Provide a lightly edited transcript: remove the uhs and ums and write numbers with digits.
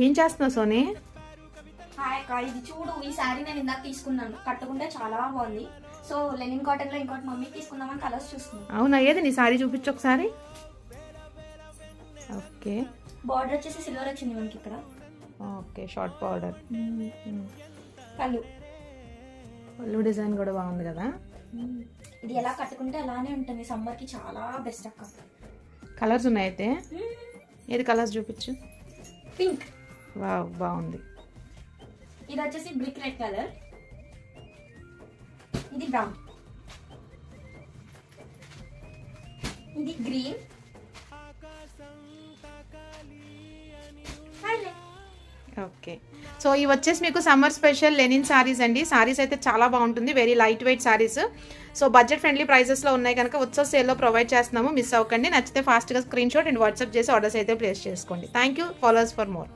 ఏం చేస్తున్నావు Sony? Hi అక్క, ఇది చూడు, ఈ శారీ నేను ఇందాక తీసుకున్నాను, కట్టుకుంటే చాలా బాగుంది. సో లెనిన్ కాటన్ లో ఇంకోటి మమ్మీకి తీసుకుందామని కలర్స్ చూస్తున్నాను. అవునా, ఏది నీ సారీ చూపించు ఒకసారి. ఓకే, బార్డర్ వచ్చేసి సిల్వర్ వచ్చింది మనకి ఇక్కడ. Okay, short border. పళ్ళు డిజైన్ కూడా బాగుంది కదా. ఇది ఎలా కట్టుకుంటే అలానే ఉంటుంది, సమ్మర్ కి చాలా బెస్ట్ అక్క. కలర్స్ ఉన్నాయి అయితే, ఏది కలర్స్ చూపించు. పింక్, వావ్ బాగుంది. ఇది వచ్చేసి బ్రిక్ రెడ్ కలర్, ఇది బ్రౌన్, ఇది గ్రీన్, ఓకే. సో ఇవి వచ్చేసి మీకు సమ్మర్ స్పెషల్ లెనిన్ సారీస్ అండి. సారీస్ అయితే చాలా బాగుంటుంది, very light weight saris. So budget friendly ప్రైసెస్లో ఉన్నాయి కనుక ఉత్సవ్ సేల్లో ప్రొవైడ్ చేస్తున్నాము, మిస్ అవ్వకండి. నచ్చితే ఫాస్ట్గా స్క్రీన్ షాట్ అండ్ వాట్సాప్ చేసి ఆర్డర్స్ అయితే ప్లేస్ చేసుకోండి. Thank you, followers for more.